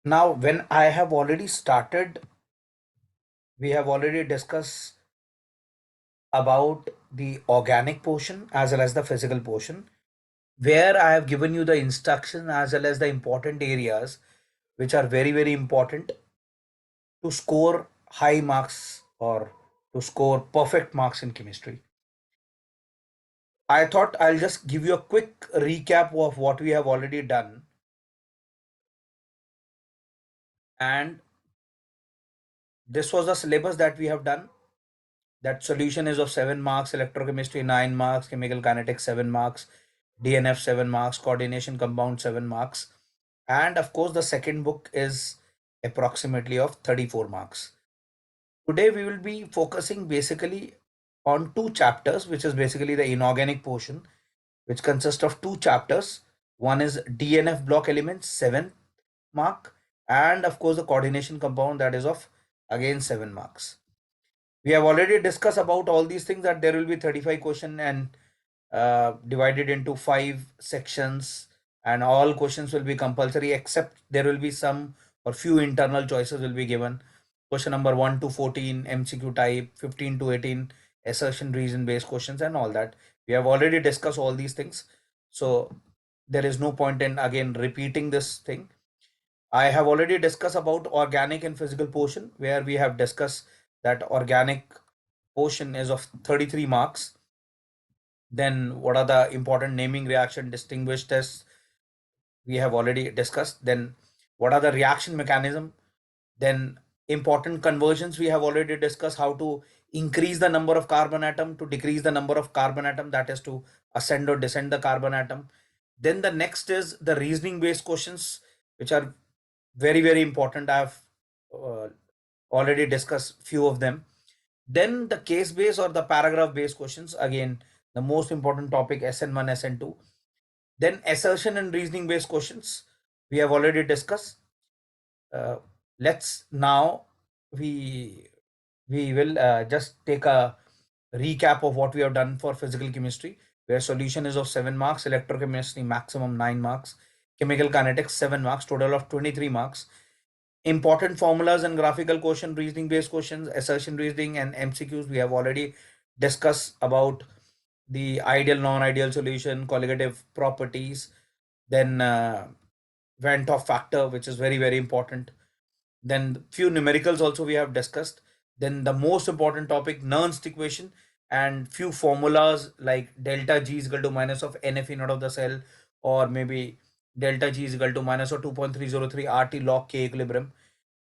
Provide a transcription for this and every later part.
Now, when I have already started, we have already discussed about the organic portion as well as the physical portion, where I have given you the instruction as well as the important areas which are very, very important to score high marks or to score perfect marks in chemistry. I thought I'll just give you a quick recap of what we have already done. And this was the syllabus that we have done. That solution is of 7 marks, electrochemistry 9 marks, chemical kinetics 7 marks, DNF 7 marks, coordination compound 7 marks. And of course, the second book is approximately of 34 marks. Today, we will be focusing basically on two chapters, which is basically the inorganic portion, which consists of two chapters. One is DNF block elements, 7 mark, and of course, the coordination compound that is of again 7 marks. We have already discussed about all these things that there will be 35 question and divided into 5 sections, and all questions will be compulsory except there will be some or few internal choices will be given. Question number 1 to 14 MCQ type, 15 to 18 assertion reason based questions, and all that. We have already discussed all these things, so there is no point in again repeating this thing. I have already discussed about organic and physical portion, where we have discussed that organic portion is of 33 marks. Then what are the important naming reaction distinguished tests? We have already discussed. Then what are the reaction mechanism? Then important conversions we have already discussed, how to increase the number of carbon atom to decrease the number of carbon atom, that is to ascend or descend the carbon atom. Then the next is the reasoning based questions, which are very, very important. I have uh, already discussed few of them. Then the case based or the paragraph based questions, again the most important topic, SN1, SN2. Then assertion and reasoning based questions we have already discussed. uh, let's now we will just take a recap of what we have done for physical chemistry, where solution is of 7 marks, electrochemistry maximum 9 marks, chemical kinetics 7 marks, total of 23 marks. Important formulas and graphical question, reasoning based questions, assertion reasoning, and MCQs we have already discussed about the ideal non-ideal solution, colligative properties, then Van't Hoff factor, which is very, very important. Then few numericals also we have discussed. Then the most important topic, Nernst equation, and few formulas like delta G is equal to minus of NFE naught of the cell, or maybe delta G is equal to minus of 2.303 RT log K equilibrium.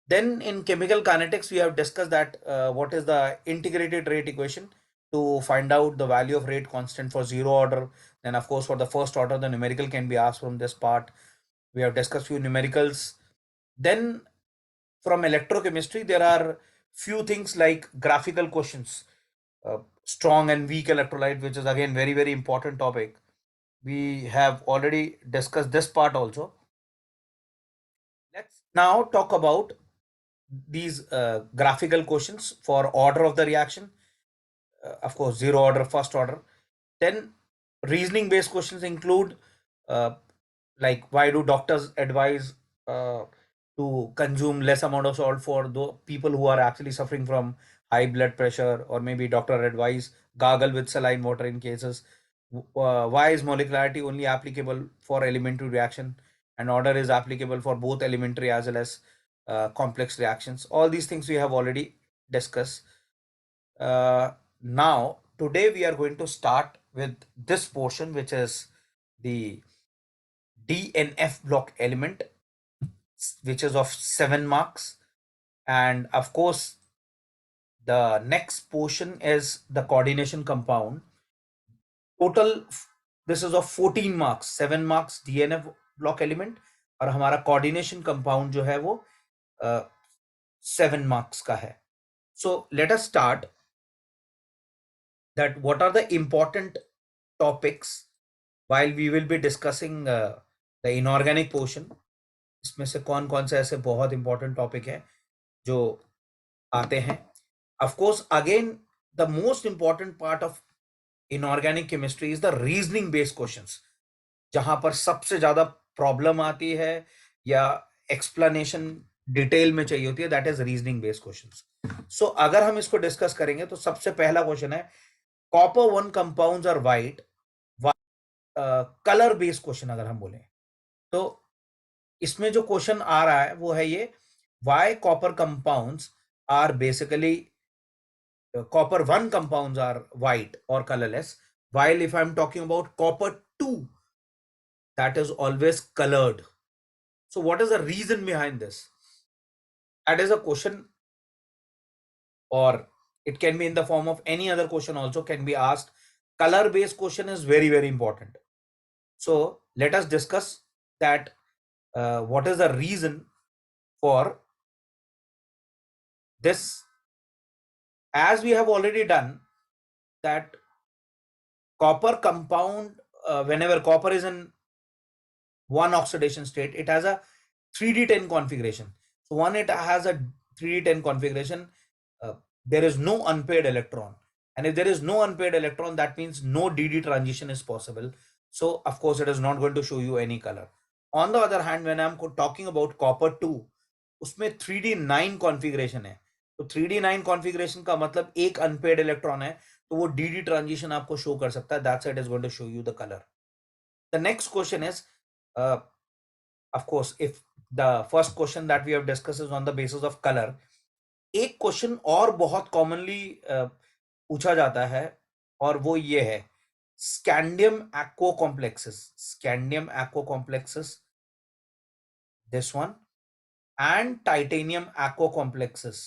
Then in chemical kinetics, we have discussed that what is the integrated rate equation to find out the value of rate constant for zero order. Then of course for the first order, the numerical can be asked from this part. We have discussed few numericals. Then from electrochemistry, there are few things like graphical questions, strong and weak electrolyte, which is again very, very important topic. We have already discussed this part also. Let's now talk about these graphical questions for order of the reaction. Of course, zero order, first order. Then reasoning based questions include uh, like why do doctors advise uh, to consume less amount of salt for the people who are actually suffering from high blood pressure, or maybe doctor advise gargle with saline water in cases. Why is molecularity only applicable for elementary reaction and order is applicable for both elementary as well as complex reactions? All these things we have already discussed. Now today we are going to start with this portion, which is the DNF block element, which is of 7 marks. And of course, the next portion is the coordination compound. Total, this is of 14 marks, 7 marks DNF block element, और हमारा coordination compound जो है वो 7 marks का है. So let us start that what are the important topics while we will be discussing the inorganic portion. इसमें से कौन कौन से ऐसे बहुत इंपॉर्टेंट टॉपिक है जो आते हैं. Of course, again, the most important part of inorganic chemistry is the reasoning based questions, जहां पर सबसे ज्यादा प्रॉब्लम आती है या एक्सप्लेनेशन डिटेल में चाहिए होती है, that is reasoning based questions. So अगर हम इसको डिस्कस करेंगे तो सबसे पहला क्वेश्चन है copper one compounds are white. Colour based question अगर हम बोले तो इसमें जो क्वेश्चन आ रहा है वो है ये, why copper compounds are basically copper 1 compounds are white or colorless, while if I'm talking about copper 2, that is always colored. So what is the reason behind this? That is a question, or it can be in the form of any other question also can be asked. Color based question is very, very important. So let us discuss that what is the reason for this. As we have already done that copper compound, whenever copper is in one oxidation state, it has a 3d10 configuration. So one, it has a 3d10 configuration. There is no unpaired electron, and if there is no unpaired electron, that means no dd transition is possible. So of course it is not going to show you any color. On the other hand, when I'm talking about copper 2, उसमें 3d9 configuration है. तो 3d9 configuration का मतलब एक unpaired electron है, तो वो dd transition आपको show कर सकता है. That's why it is going to show you the color. The next question is, of course, if the first question that we have discussed is on the basis of color, एक question और बहुत commonly पूछा जाता है और वो ये है, scandium echo complexes. Scandium echo complexes, this one, and titanium aqua complexes,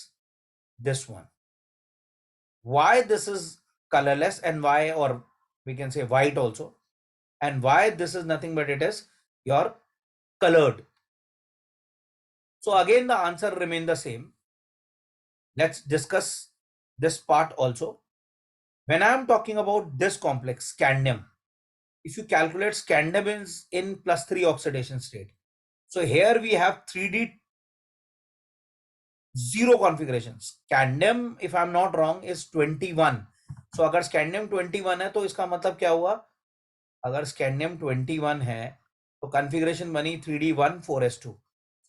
this one. Why this is colorless and why, or we can say white also, and why this is nothing but it is your colored. So again the answer remain the same. Let's discuss this part also. When I am talking about this complex scandium, if you calculate scandium is in +3 oxidation state. So here we have 3d 0 configuration. Scandium, if I'm not wrong, is 21. So अगर scandium 21 है तो इसका मतलब क्या हुआ, अगर scandium 21 है तो configuration बनी 3d1 4s2.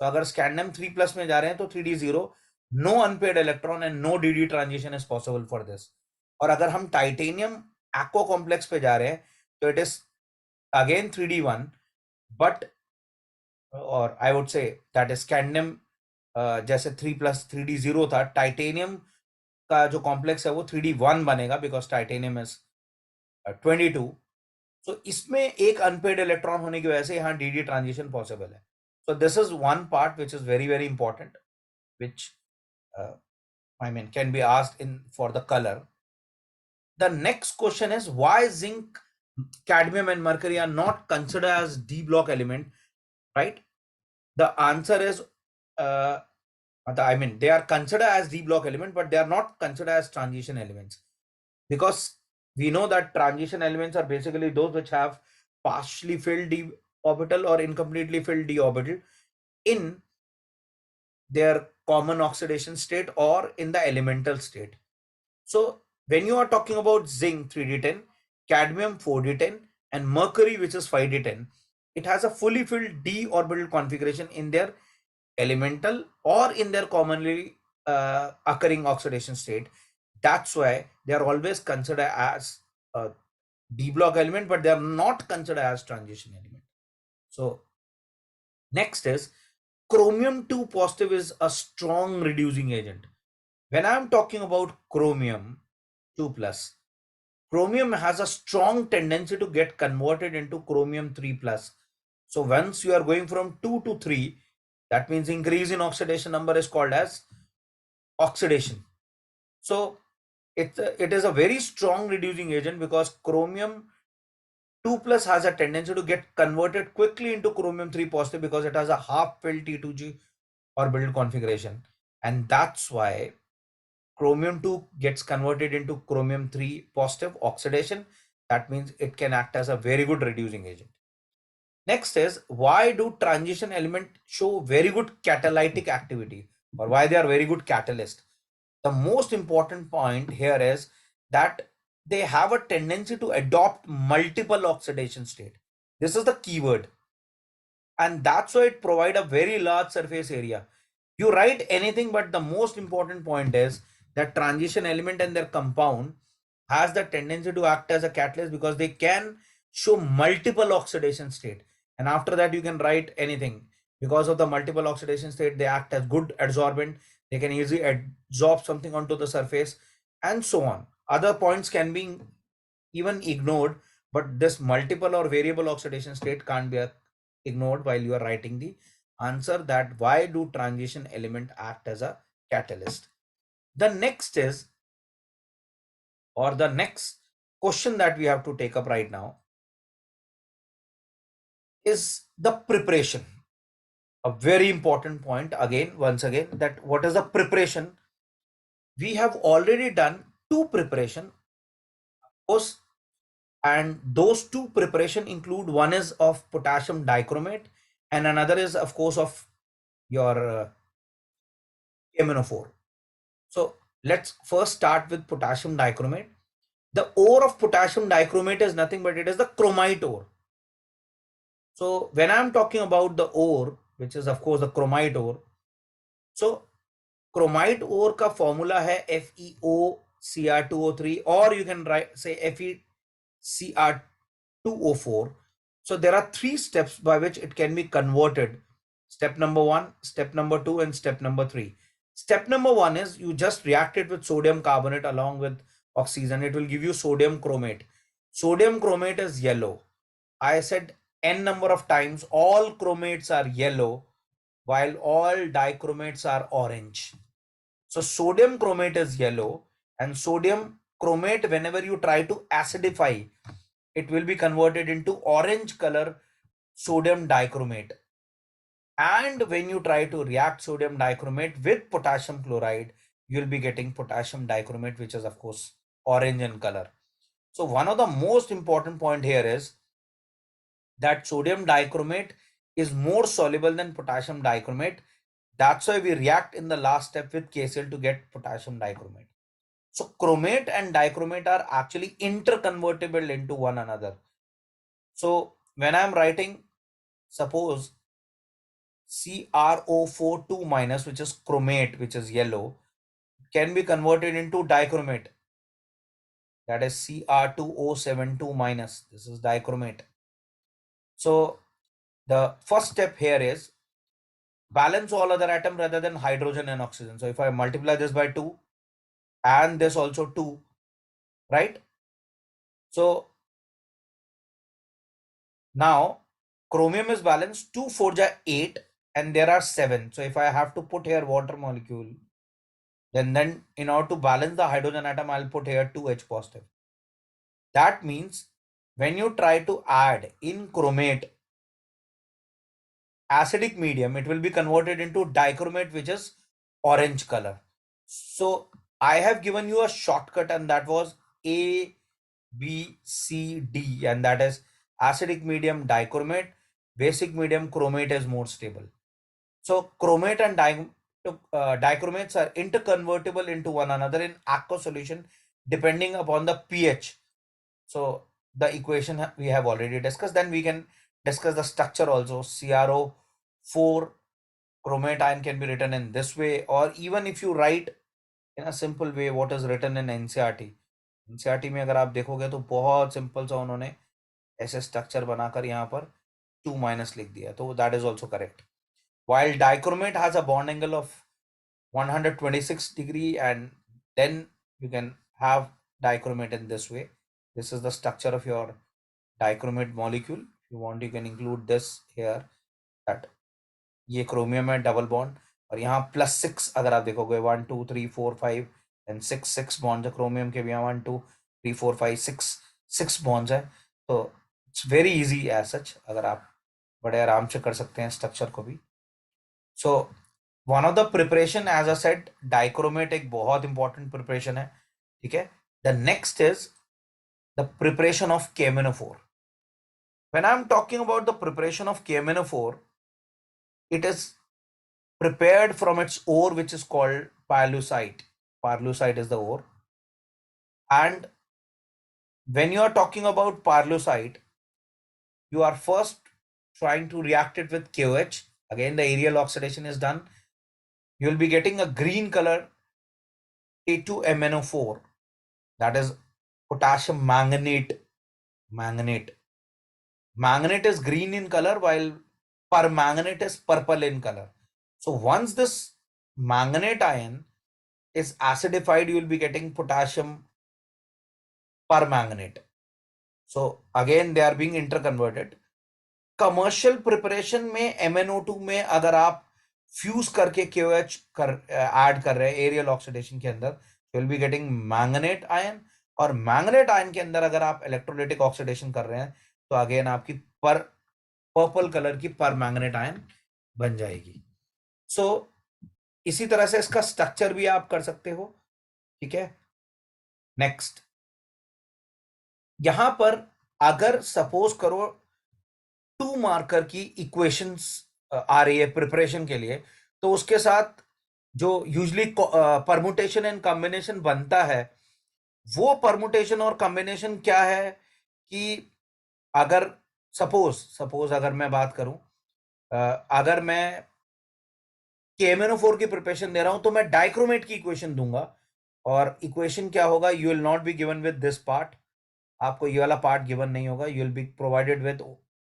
तो अगर scandium 3+ में जा रहे हैं तो 3d0, no unpaired electron and no dd transition is possible for this. और अगर हम टाइटेनियम एक्वा कॉम्प्लेक्स पे जा रहे हैं तो it is again 3d1, but और I would say that is scandium, जैसे 3+ 3d0 था, टाइटेनियम का जो कॉम्प्लेक्स है वो 3d1 बनेगा बिकॉज टाइटेनियम इज 22. तो इसमें एक अनपेड इलेक्ट्रॉन होने की वजह से यहाँ dd ट्रांजिशन पॉसिबल है. So this is one part which is very very important, which I mean can be asked in for the color. The next question is, why zinc, cadmium and mercury are not considered as d block element, right? The answer is, I mean they are considered as d block element, but they are not considered as transition elements, because we know that transition elements are basically those which have partially filled d orbital or incompletely filled d orbital in their common oxidation state or in the elemental state. So when you are talking about zinc 3d10, cadmium 4d10 and mercury which is 5d10, it has a fully filled d orbital configuration in their elemental or in their commonly occurring oxidation state. That's why they are always considered as a d block element, but they are not considered as transition element. So next is, chromium 2 positive is a strong reducing agent. When I am talking about chromium 2 plus, chromium has a strong tendency to get converted into chromium 3 plus. So once you are going from 2 to 3, that means increase in oxidation number is called as oxidation. So it is a very strong reducing agent because chromium 2 plus has a tendency to get converted quickly into chromium 3 positive because it has a half filled T2G orbital configuration, and that's why chromium 2 gets converted into chromium 3 positive oxidation. That means it can act as a very good reducing agent. Next is, why do transition element show very good catalytic activity, or why they are very good catalyst? The most important point here is that they have a tendency to adopt multiple oxidation state. This is the keyword. and that's why it provide a very large surface area. You write anything, but the most important point is that transition element and their compound has the tendency to act as a catalyst because they can show multiple oxidation state, and after that you can write anything. Because of the multiple oxidation state, they act as good adsorbent, they can easily absorb something onto the surface, and so on. Other points can be even ignored, but this multiple or variable oxidation state can't be ignored while you are writing the answer, that why do transition element act as a catalyst. The next is, or the next question that we have to take up right now is the preparation. A very important point again, once again, that what is the preparation. We have already done two preparation, of course, and those two preparation include, one is of potassium dichromate and another is of course of your KMnO4. So let's first start with potassium dichromate. The ore of potassium dichromate is nothing but it is the chromite ore. So when I'm talking about the ore, which is of course the chromite ore, so chromite ore का formula है FeOCr2O3, or you can write say FeCr2O4. So there are three steps by which it can be converted. Step number one, step number two, and step number three. Step number one is you just react it with sodium carbonate along with oxygen. It will give you sodium chromate. Sodium chromate is yellow. I said n number of times all chromates are yellow while all dichromates are orange. So sodium chromate is yellow, and sodium chromate, whenever you try to acidify, it will be converted into orange color sodium dichromate. And when you try to react sodium dichromate with potassium chloride, you'll be getting potassium dichromate, which is of course orange in color. So one of the most important point here is that sodium dichromate is more soluble than potassium dichromate. That's why we react in the last step with KCl to get potassium dichromate. So chromate and dichromate are actually interconvertible into one another. So when I'm writing, suppose CrO42 minus, which is chromate, which is yellow, can be converted into dichromate. That is Cr2O72 minus. This is dichromate. So the first step here is balance all other atoms rather than hydrogen and oxygen. So if I multiply this by 2 and this also 2, right? So now chromium is balanced, 2 4 ja 8 and there are 7. So if I have to put here water molecule, then in order to balance the hydrogen atom, I'll put here 2H positive. That means when you try to add in chromate acidic medium, it will be converted into dichromate, which is orange color. So I have given you a shortcut, and that was A, B, C, D, and that is acidic medium dichromate, basic medium chromate is more stable. So chromate and dichromates are interconvertible into one another in aqueous solution depending upon the pH. So the equation we have already discussed. Then we can discuss the structure also. CrO4 chromate ion can be written in this way, or even if you write in a simple way what is written in NCERT. NCERT में अगर आप देखोगे तो बहुत simple सा उन्होंने ऐसे structure बनाकर यहाँ पर 2 माइनस लिख दिया, तो that is also correct. While dichromate has a bond angle of 126 degree, and then you can have dichromate in this way. This is the structure of your dichromate molecule. If you want, you can include this here, that ये chromium है double bond, और यहाँ +6 अगर आप देखोगे 1 2 3 4 5 and 6 bonds है chromium के भी यहाँ 1 2 3 4 5 6 bonds है. तो it's very easy as such, अगर आप बड़े आराम से कर सकते हैं स्ट्रक्चर को भी. So one of the preparation, as I said, dichromate एक बहुत important preparation है, ठीक है. The next is the preparation of KMnO4. When I'm talking about the preparation of KMnO4, it is prepared from its ore, which is called pyrrhusite. Pyrrhusite is the ore. And when you are talking about pyrrhusite, you are first trying to react it with KOH, again the aerial oxidation is done. You will be getting a green color A2MnO4, that is potassium manganate. Manganate is green in color while permanganate is purple in color. So once this manganate ion is acidified, you will be getting potassium permanganate. So again they are being interconverted. Commercial preparation में MnO2 में अगर आप fuse करके KOH कर add कर रहे हैं aerial oxidation के अंदर, you will be getting manganate ion, और मैंगनेट आयन के अंदर अगर आप इलेक्ट्रोलाइटिक ऑक्सीडेशन कर रहे हैं तो अगेन आपकी पर्पल कलर की पर मैंगनेट आयन बन जाएगी. सो इसी तरह से इसका स्ट्रक्चर भी आप कर सकते हो. ठीक है. नेक्स्ट, यहां पर अगर सपोज करो 2 मार्कर की इक्वेशंस आ रही है प्रिपरेशन के लिए, तो उसके साथ जो यूजली परमुटेशन एंड कॉम्बिनेशन बनता है, वो परमुटेशन और कॉम्बिनेशन क्या है कि अगर सपोज अगर मैं बात करूं, अगर मैं KMnO4 की प्रिपरेशन दे रहा हूं तो मैं डाइक्रोमेट की इक्वेशन दूंगा, और इक्वेशन क्या होगा, you will not be given with this part. आपको ये वाला पार्ट गिवन नहीं होगा. You will be provided with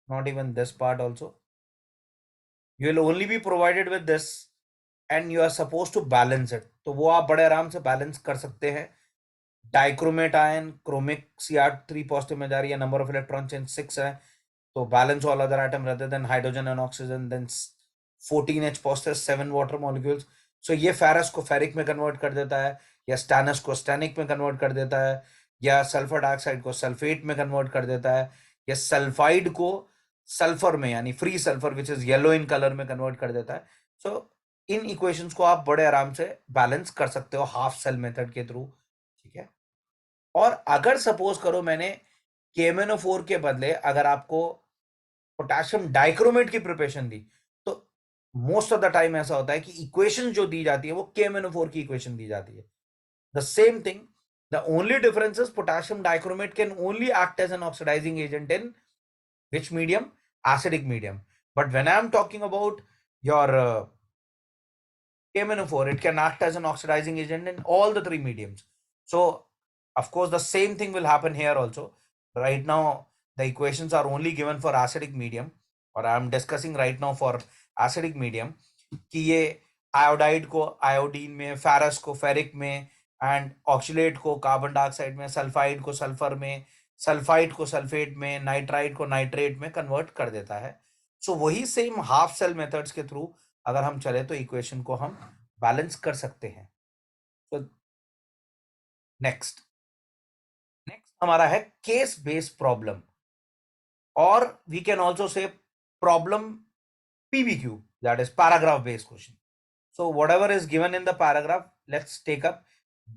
not even this part also. You will only be provided with this and you are supposed to balance it. तो वो आप बड़े आराम से बैलेंस कर सकते हैं. Dichromate ion chromic Cr3 positive में जा रही है, नंबर ऑफ इलेक्ट्रॉन चेंज 6 है, तो balance all other item rather than hydrogen and oxygen, then 14H positive 7 water molecules. So ये फेरस को फेरिक में कन्वर्ट कर देता है, या स्टैनस को स्टैनिक में कन्वर्ट कर देता है, या सल्फर डाइऑक्साइड को सल्फेट में कन्वर्ट कर देता है, या सल्फाइड को सल्फर में यानी free sulphur which is yellow in colour में कन्वर्ट कर देता है. सो इन इक्वेशंस को आप बड़े आराम से बैलेंस कर सकते हो हाफ सेल मेथड के थ्रू. ठीक है. और अगर सपोज करो मैंने KMnO4 के बदले अगर आपको पोटेशियम डाइक्रोमेट की प्रिपरेशन दी, तो मोस्ट ऑफ द टाइम ऐसा होता है कि इक्वेशन जो दी जाती है वो KMnO4 की इक्वेशन दी जाती है. The same thing, the only difference is potassium dichromate can only act as an oxidizing agent in which medium? Acidic medium. But when I am talking about your KMnO4, it can act as an oxidizing agent in all the 3 mediums. So of course the same thing will happen here also. Right now the equations are only given for acidic medium, or I am discussing right now for acidic medium कि ये iodide को iodine में, ferrous को ferric में, and oxalate को carbon dioxide में, sulphide को sulphur में, सल्फाइड को सल्फेट में, नाइट्राइड को नाइट्रेट में कन्वर्ट कर देता है. सो वही सेम हाफ सेल मेथड्स के थ्रू अगर हम चले तो इक्वेशन को हम बैलेंस कर सकते हैं. तो नेक्स्ट हमारा है केस बेस्ड प्रॉब्लम, और we can also say problem PBQ, that is paragraph based question. So whatever is given in the paragraph, let's take up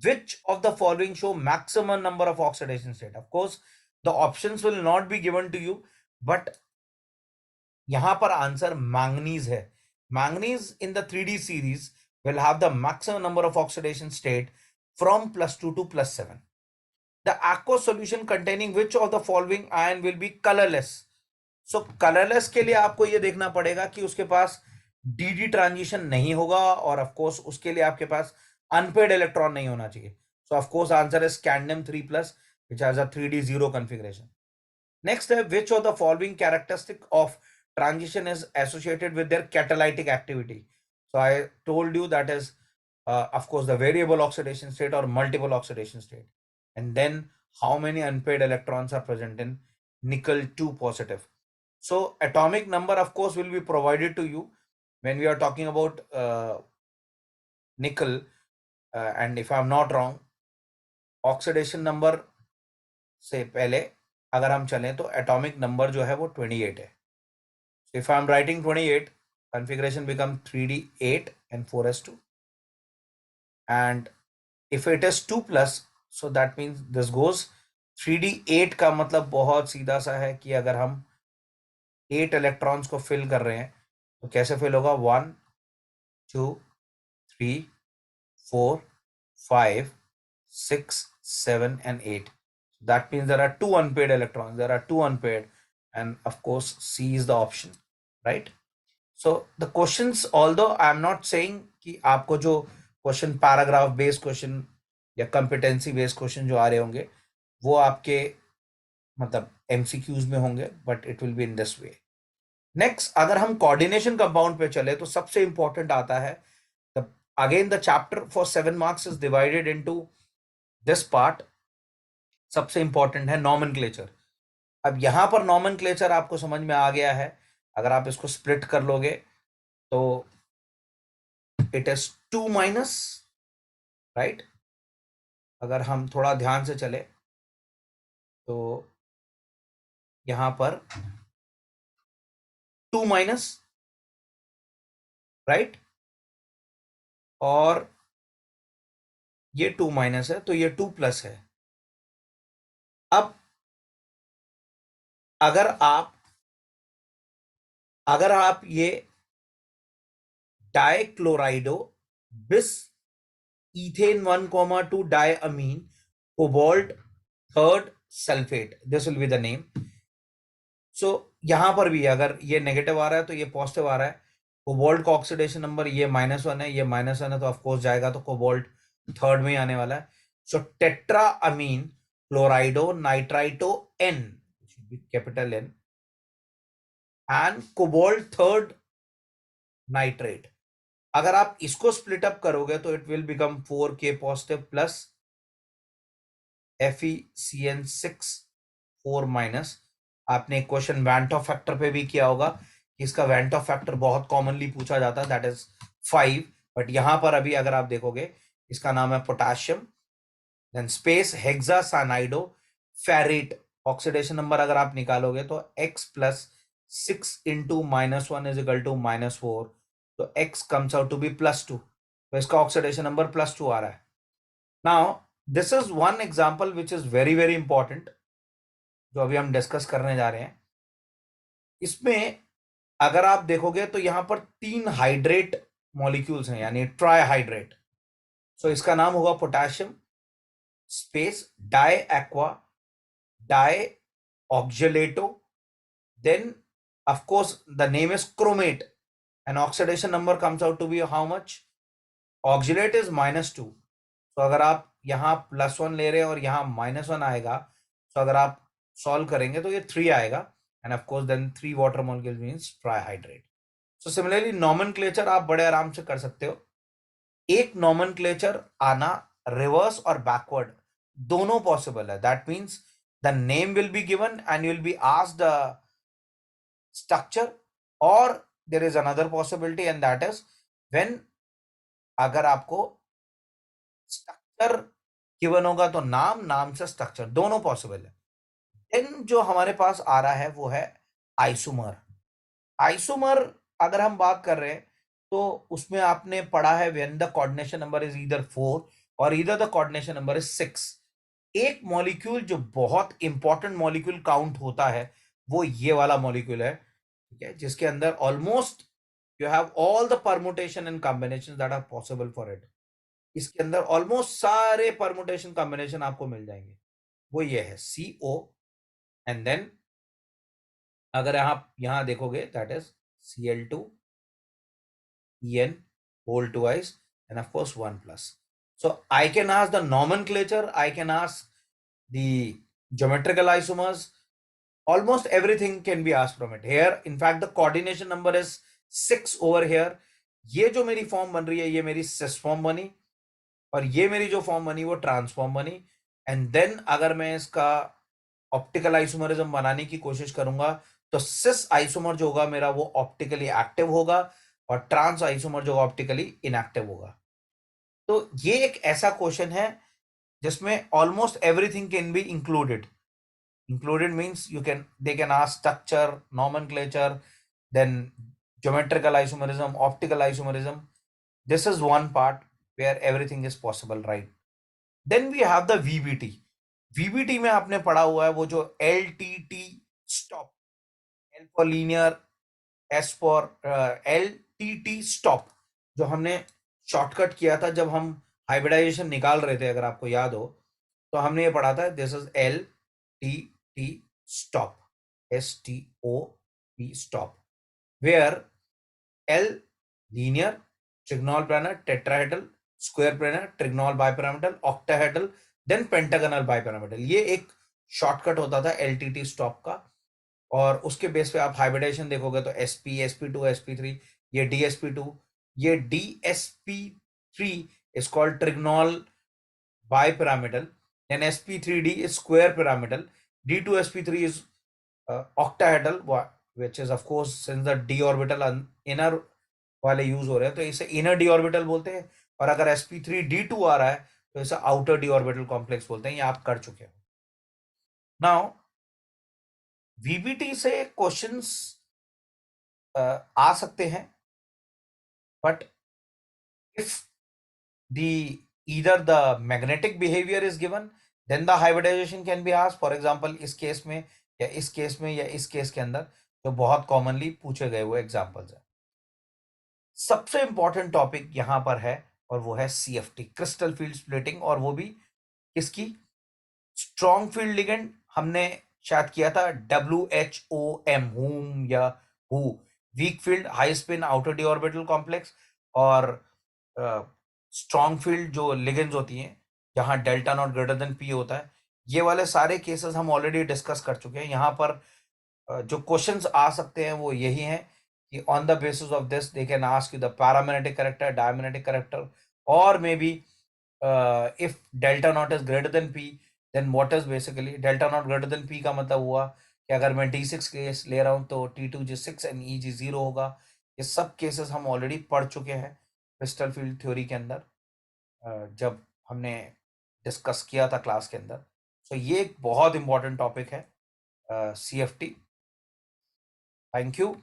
which of the following show maximum number of oxidation state. Of course the options will not be given to you, but यहां पर answer manganese है. Manganese in the 3D series will have the maximum number of oxidation state from +2 to +7. The aqueous solution containing which of the following ion will be colorless. So colorless के लिए आपको ये देखना पड़ेगा कि उसके पास DD transition नहीं होगा, और ऑफ कोर्स उसके लिए आपके पास अनपेड इलेक्ट्रॉन नहीं होना चाहिए. सो of course answer is cadmium 3+ which has a 3D0 configuration. Next, which of the following characteristic of transition is associated with their catalytic activity? So I told you that is, of course, the variable oxidation state or multiple oxidation state. And then how many unpaired electrons are present in nickel 2 positive. So atomic number, of course, will be provided to you when we are talking about nickel. And if I'm not wrong, oxidation number से पहले अगर हम चलें तो atomic number जो है वो 28 है. If I am writing 28, configuration become 3D8 and 4s2. And if it is 2+, so that means this goes 3D8 का मतलब बहुत सीधा सा है कि अगर हम 8 इलेक्ट्रॉन्स को फिल कर रहे हैं तो कैसे फिल होगा, 1 2 3 4 5 6 7 and 8. That means there are 2 unpaired electrons. There are 2 unpaired. and of course C is the option, right? So the questions, although I am not saying कि आपको जो क्वेश्चन पैराग्राफ बेस्ड क्वेश्चन या competency based question जो आ रहे होंगे वो आपके मतलब एमसीक्यूज में होंगे, but it will be in this way. Next, अगर हम कोऑर्डिनेशन कंपाउंड पे चले तो सबसे इंपॉर्टेंट आता है the again the chapter for 7 marks is divided into this part. सबसे इंपॉर्टेंट है नॉमेनक्लेचर. अब यहां पर नॉमेनक्लेचर आपको समझ में आ गया है. अगर आप इसको स्प्लिट कर लोगे तो इट इज 2 माइनस, राइट. अगर हम थोड़ा ध्यान से चले तो यहां पर 2 माइनस, राइट, और ये 2 माइनस है तो ये 2 प्लस है. अब अगर आप ये डाइक्लोराइडो बिस ethane 1,2 diamine cobalt third sulfate, this will be the name. So यहां पर भी अगर ये नेगेटिव आ रहा है तो ये पॉजिटिव आ रहा है. कोबाल्ट का ऑक्सीडेशन नंबर ये -1 है, ये -1 है, तो ऑफकोर्स जाएगा तो कोबाल्ट थर्ड में ही आने वाला है. So tetra ammine chlorido nitrito N, capital N, and cobalt third nitrate. अगर आप इसको स्प्लिट अप करोगे तो it will become 4K positive plus FeCN6 4 minus. आपने क्वेश्चन वैंटॉफ फैक्टर पे भी किया होगा. इसका वैंटॉफ फैक्टर बहुत कॉमनली पूछा जाता है, दैट इज 5. बट यहां पर अभी अगर आप देखोगे इसका नाम है potassium, then space hexacyanido ferrate. Oxidation number अगर आप निकालोगे तो x plus 6 into -1 is equal to -4, तो x comes out to be +2. तो इसका ऑक्सीडेशन नंबर +2 आ रहा है. Now this is one example which is very very important, जो अभी हम डिस्कस करने जा रहे हैं. इसमें अगर आप देखोगे तो यहां पर 3 हाइड्रेट मॉलिक्यूल्स हैं, यानी ट्राइहाइड्रेट. सो इसका नाम होगा potassium space di aqua di oxalato, then of course the name is chromate, and oxidation number comes out to be how much? Oxalate is -2. तो अगर आप यहाँ +1 ले रहे हैं और यहाँ -1 आएगा, तो अगर आप सॉल्व करेंगे तो ये 3 आएगा, and of course then 3 water molecules means trihydrate. So similarly nomenclature आप बड़े आराम से कर सकते हो. एक नॉमेनक्लेचर आना रिवर्स और बैकवर्ड दोनों पॉसिबल है. That means the name will be given and you will be asked structure, or there is another possibility, and that is when अगर आपको स्ट्रक्चर गिवन होगा तो नाम, नाम से स्ट्रक्चर, दोनों पॉसिबल है. देन जो हमारे पास आ रहा है वो है आइसोमर. आइसोमर अगर हम बात कर रहे हैं तो उसमें आपने पढ़ा है when the coordination number is either 4 और either the coordination number is 6. एक मॉलिक्यूल जो बहुत इंपॉर्टेंट मॉलिक्यूल काउंट होता है वो ये वाला मॉलिक्यूल है, ठीक है, जिसके अंदर almost you have all the permutation and combination that are possible for it. इसके अंदर ऑलमोस्ट सारे परमुटेशन कॉम्बिनेशन आपको मिल जाएंगे. वो ये है CO, एंड देन अगर आप यहां देखोगे that is Cl2 En whole twice, and of course 1 plus. So I can ask the nomenclature, I can ask the geometrical isomers, almost everything can be asked from it. Here in fact the coordination number is 6 over here. ये जो मेरी form बन रही है ये मेरी cis form बनी, और ये मेरी जो फॉर्म बनी वो ट्रांसफॉर्म बनी. एंड देन अगर मैं इसका ऑप्टिकल आइसोमरिज्म बनाने की कोशिश करूंगा तो सिस आइसोमर जो होगा मेरा वो ऑप्टिकली एक्टिव होगा, और ट्रांस आइसोमर जो ऑप्टिकली इनएक्टिव होगा. तो ये एक ऐसा क्वेश्चन है जिसमें almost everything can be included. Included means they can ask structure, nomenclature, then geometrical isomerism, optical isomerism. This is one part where everything is possible, right? Then we have the VBT. VBT में आपने पढ़ा हुआ है वो जो LTT stop, L for linear, S for LTT stop, जो हमने shortcut किया था जब हम हाइब्रिडाइजेशन निकाल रहे थे, अगर आपको याद हो तो हमने ये पढ़ा था, this is LTT stop. STOP, stop, where L linear, trigonal planar, tetrahedral, square planar, trigonal bipyramidal, octahedral, then pentagonal bipyramidal. ये एक शॉर्टकट होता था LTT स्टॉप का, और उसके बेस पे आप हाइब्रिडेशन देखोगे तो SP, SP2, SP3, ये DSP2, ये DSP3 is called trigonal bipyramidal, then SP3D is square pyramidal, D2SP3 is octahedral, which is of course since the d orbital inner वाले यूज हो रहे हैं तो इसे इनर डी ऑर्बिटल बोलते हैं, और अगर sp3d2 आ रहा है तो इसे आउटर डी ऑर्बिटल कॉम्प्लेक्स बोलते हैं। ये आप कर चुके हो। नाउ VBT से क्वेश्चंस आ सकते हैं, but if the either the magnetic behavior is given, then the hybridization can be asked, for example इस केस में या इस केस में या इस केस के अंदर, जो बहुत कॉमनली पूछे गए हुए एग्जांपल्स हैं। सबसे इंपॉर्टेंट टॉपिक यहां पर है और वो है CFT, क्रिस्टल फील्ड स्प्लिटिंग, और वो भी किसकी? स्ट्रॉन्ग फील्ड लिगेंड हमने शायद किया था WHOM, हूम या who, weak field high spin outer D orbital complex, और स्ट्रॉन्ग फील्ड जो लिगेंड्स होती हैं जहां delta not greater than P होता है। ये वाले सारे केसेस हम ऑलरेडी डिस्कस कर चुके हैं। यहाँ पर जो क्वेश्चंस आ सकते हैं वो यही हैं कि on the basis of this they can ask you the paramagnetic character, diamagnetic character, और may be if delta not is greater than P, then what is basically delta not greater than P का मतलब हुआ कि अगर मैं D6 case ले रहा हूँ तो T2G6 एंड EG0 होगा। ये सब केसेस हम ऑलरेडी पढ़ चुके हैं क्रिस्टल फील्ड थ्योरी के अंदर, जब हमने डिस्कस किया था क्लास के अंदर। सो ये एक बहुत इंपॉर्टेंट टॉपिक है CFT। Thank you.